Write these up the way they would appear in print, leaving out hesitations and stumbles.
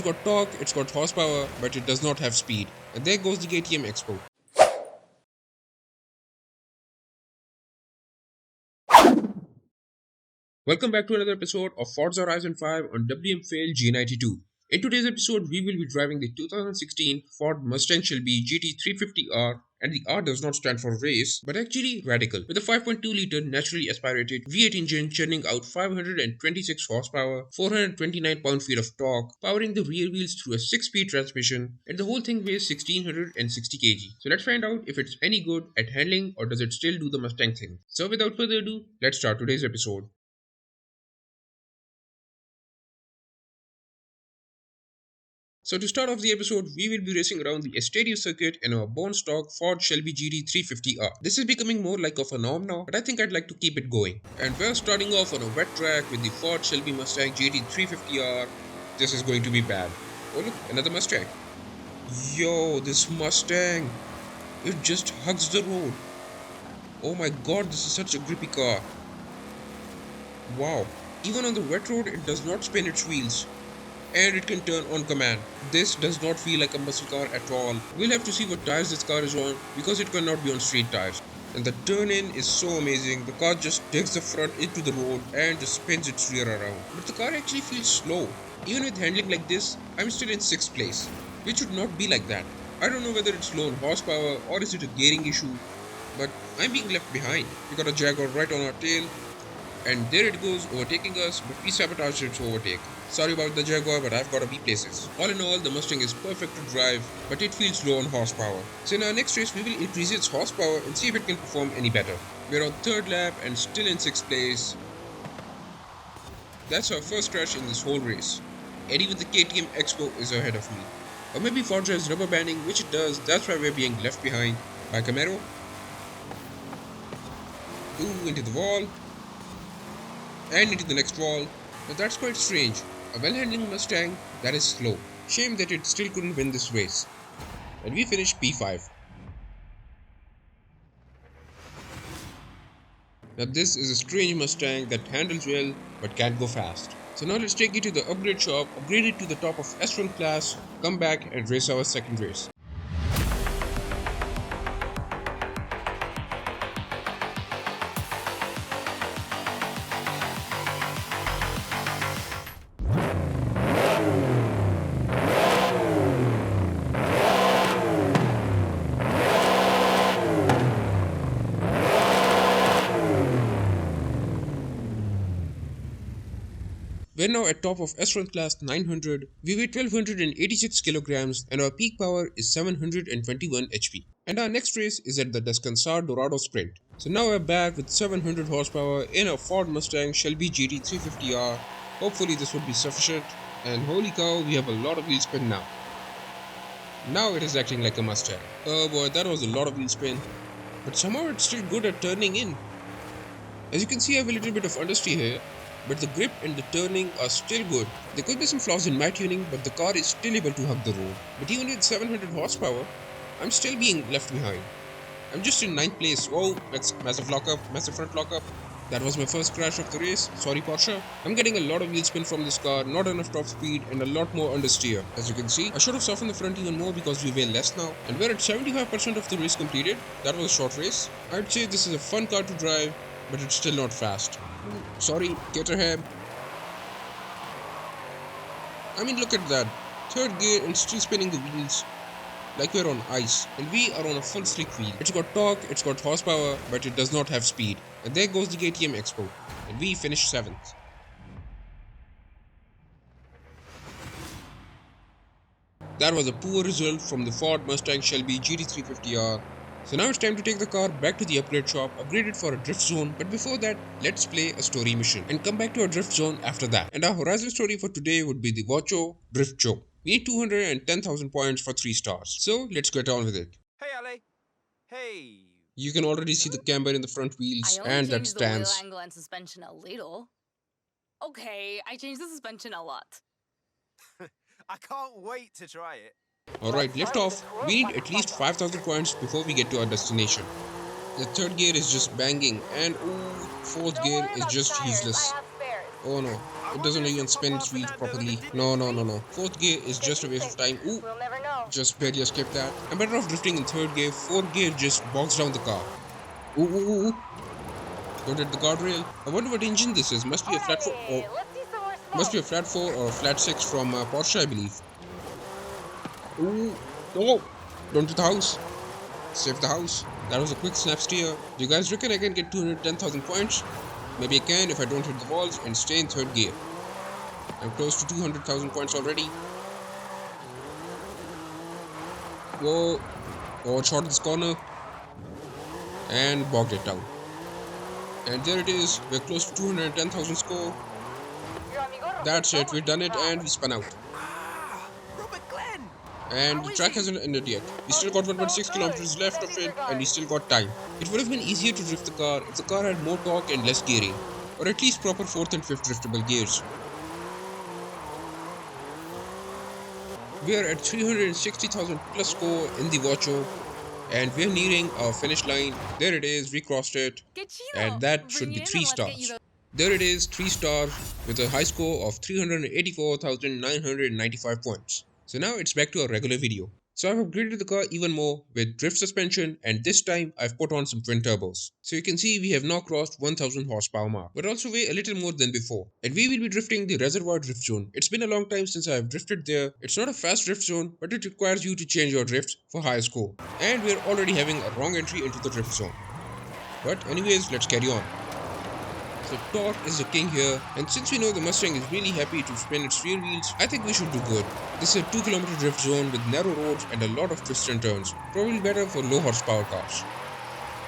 It's got torque, it's got horsepower, but it does not have speed. And there goes the KTM Expo. Welcome back to another episode of Forza Horizon 5 on WM Fail G92. In today's episode, we will be driving the 2016 Ford Mustang Shelby GT350R, and the R does not stand for race, but actually radical, with a 5.2-litre naturally aspirated V8 engine churning out 526 horsepower, 429 pound-feet of torque, powering the rear wheels through a 6-speed transmission, and the whole thing weighs 1660 kg. So let's find out if it's any good at handling or does it still do the Mustang thing. So without further ado, let's start today's episode. So to start off the episode, we will be racing around the Estadio circuit in our bone stock Ford Shelby GT350R. This is becoming more like of a norm now, but I think I'd like to keep it going. And we're starting off on a wet track with the Ford Shelby Mustang GT350R. This is going to be bad. Oh look, another Mustang. Yo, this Mustang. It just hugs the road. Oh my god, this is such a grippy car. Wow. Even on the wet road, it does not spin its wheels. And it can turn on command. This does not feel like a muscle car at all. We'll have to see what tires this car is on because it cannot be on street tires. And the turn-in is so amazing. The car just digs the front into the road and just spins its rear around. But the car actually feels slow. Even with handling like this, I'm still in 6th place, which should not be like that. I don't know whether it's low on horsepower or is it a gearing issue, but I'm being left behind. We got a Jaguar right on our tail, and there it goes, overtaking us, but we sabotaged its overtake. Sorry about the Jaguar, but I've got to be places. All in all, the Mustang is perfect to drive, but it feels low on horsepower. So in our next race, we will increase its horsepower and see if it can perform any better. We're on 3rd lap and still in 6th place. That's our first crash in this whole race. And even the KTM Expo is ahead of me. Or maybe Forza is rubber banding, which it does, that's why we're being left behind by Camaro. Ooh, into the wall. And into the next wall. Now that's quite strange. A well-handling Mustang that is slow. Shame that it still couldn't win this race. And we finished P5. Now this is a strange Mustang that handles well but can't go fast. So now let's take it to the upgrade shop, upgrade it to the top of S1 class, come back and race our second race. We're now at top of S1 class 900, we weigh 1286 kilograms and our peak power is 721 HP. And our next race is at the Descansar Dorado Sprint. So now we're back with 700 horsepower in a Ford Mustang Shelby GT350R. Hopefully this would be sufficient, and holy cow, we have a lot of wheel spin now. Now it is acting like a Mustang. Oh boy, that was a lot of wheel spin. But somehow it's still good at turning in. As you can see, I have a little bit of understeer here, but the grip and the turning are still good. There could be some flaws in my tuning, but the car is still able to hug the road. But even with 700 horsepower, I'm still being left behind. I'm just in 9th place. Whoa, that's massive lockup, massive front lockup. That was my first crash of the race. Sorry Porsche. I'm getting a lot of wheel spin from this car, not enough top speed and a lot more understeer. As you can see, I should have softened the front even more because we weigh less now. And we're at 75% of the race completed. That was a short race. I'd say this is a fun car to drive, but it's still not fast. Sorry, Caterham. I mean, look at that. 3rd gear and still spinning the wheels like we're on ice. And we are on a full slick wheel. It's got torque, it's got horsepower, but it does not have speed. And there goes the KTM Expo. And we finished 7th. That was a poor result from the Ford Mustang Shelby GT350R. So now it's time to take the car back to the upgrade shop, upgrade it for a drift zone, but before that, let's play a story mission and come back to a drift zone after that. And our Horizon story for today would be the Vocho Drift Show. We need 210,000 points for 3 stars. So let's get on with it. Hey Ali! Hey! You can already see the camber in the front wheels and that stance. I only changed the wheel angle and suspension a little. Okay, I changed the suspension a lot. I can't wait to try it. Alright, lift off. We need at least 5,000 points before we get to our destination. The 3rd gear is just banging and ooh, 4th gear is just useless. Oh no, it doesn't even spin its wheels properly. No, no, no, no. Fourth gear is just a waste of time. Ooh, We'll never know. just barely escaped that. I'm better off drifting in third gear. Fourth gear just bogs down the car. Ooh, ooh, ooh, ooh. Don't hit the guardrail. I wonder what engine this is. Must be a flat four. Oh, Alrighty, let's see some more must be a smoke. flat four or a flat six from Porsche, I believe. Ooh, no! Don't hit the house. Save the house. That was a quick snap steer. Do you guys reckon I can get 210,000 points? Maybe I can if I don't hit the walls and stay in third gear. I'm close to 200,000 points already. Whoa. Oh, short this corner. And bogged it down. And there it is. We're close to 210,000 score. Your amigo That's it. We've done it proud. and we spun out. Ah, Robert Glenn. And How the is track he? hasn't ended yet. We still got 1.6 kilometers left of it and we still got time. It would have been easier to drift the car if the car had more torque and less gearing. Or at least proper 4th and 5th driftable gears. We are at 360,000 plus score in the Watcho. And we're nearing our finish line. There it is, we crossed it. Get chido. And that Bring should me be in 3 and let's get you stars. those. There it is, 3 stars with a high score of 384,995 points. So now it's back to our regular video. So I've upgraded the car even more with drift suspension and this time I've put on some twin turbos. So you can see we have now crossed 1000 horsepower mark, but also weigh a little more than before. And we will be drifting the reservoir drift zone. It's been a long time since I have drifted there. It's not a fast drift zone, but it requires you to change your drift for higher score. And we're already having a wrong entry into the drift zone. But anyways, let's carry on. So torque is the king here, and since we know the Mustang is really happy to spin its rear wheels, I think we should do good. This is a 2 km drift zone with narrow roads and a lot of twists and turns, probably better for low horsepower cars.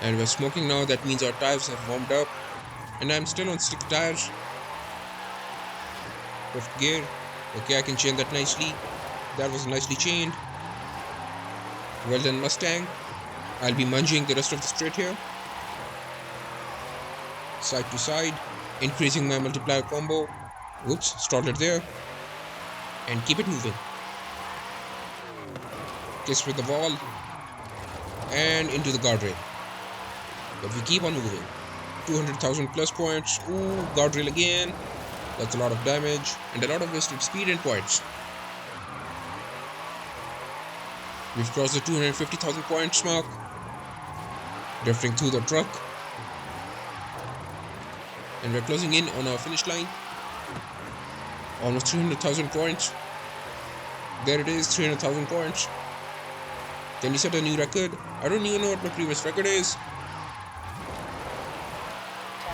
And we're smoking now, that means our tires have warmed up, and I'm still on stick tires. Fifth gear, okay, I can chain that nicely. That was nicely chained. Well done Mustang. I'll be munging the rest of the straight here. Side to side, increasing my multiplier combo. Oops, stalled it there. And keep it moving. Kiss with the wall. And into the guardrail. But we keep on moving. 200,000 plus points. Ooh, guardrail again. That's a lot of damage. And a lot of wasted speed and points. We've crossed the 250,000 points mark. Drifting through the truck. And we're closing in on our finish line. Almost 300,000 points. There it is, 300,000 points. Can you set a new record? I don't even know what my previous record is.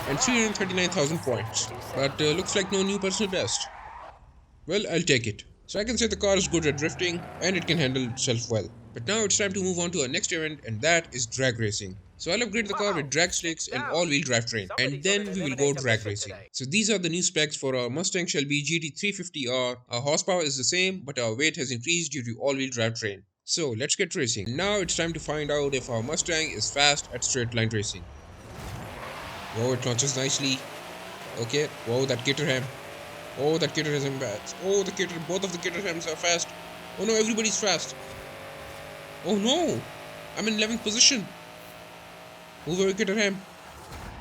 And 339,000 points. But looks like no new personal best. Well, I'll take it. So I can say the car is good at drifting and it can handle itself well. But now it's time to move on to our next event, and that is drag racing. So I'll upgrade the car with drag slicks and all-wheel drivetrain, and then we will go drag racing. So these are the new specs for our Mustang Shelby GT350R. Our horsepower is the same, but our weight has increased due to all-wheel drivetrain. So let's get racing. Now it's time to find out if our Mustang is fast at straight line racing. Whoa, it launches nicely. Okay, whoa, that Caterham. Oh, that Caterham is bad. Oh, both of the Caterhams are fast. Oh no, everybody's fast. Oh no, I'm in 11th position. Over Caterham.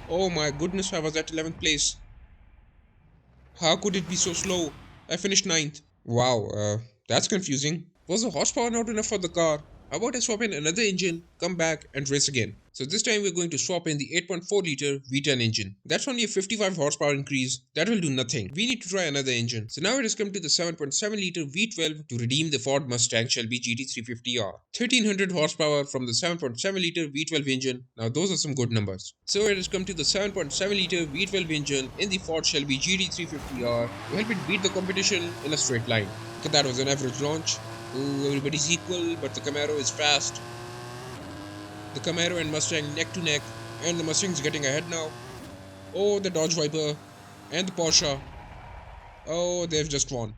Oh my goodness, I was at 11th place. How could it be so slow? I finished 9th. Wow, that's confusing. Was the horsepower not enough for the car? How about I swap in another engine, come back and race again? So this time we're going to swap in the 8.4 liter V10 engine. That's only a 55 horsepower increase. That will do nothing. We need to try another engine. So now it has come to the 7.7 liter V12 to redeem the Ford Mustang Shelby GT350R. 1300 horsepower from the 7.7 liter V12 engine. Now those are some good numbers. So it has come to the 7.7 liter V12 engine in the Ford Shelby GT350R to help it beat the competition in a straight line. Okay, that was an average launch. Ooh, everybody's equal, but the Camaro is fast. The Camaro and Mustang neck to neck, and the Mustang's getting ahead now. Oh, the Dodge Viper and the Porsche. Oh, they've just won.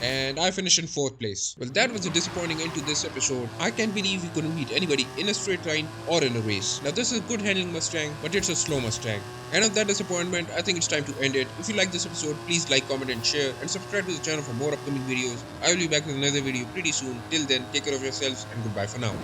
And I finished in 4th place. Well, that was a disappointing end to this episode. I can't believe we couldn't beat anybody in a straight line or in a race. Now this is a good handling Mustang, but it's a slow Mustang. And of that disappointment, I think it's time to end it. If you like this episode, please like, comment and share, and subscribe to the channel for more upcoming videos. I will be back with another video pretty soon. Till then, take care of yourselves and goodbye for now.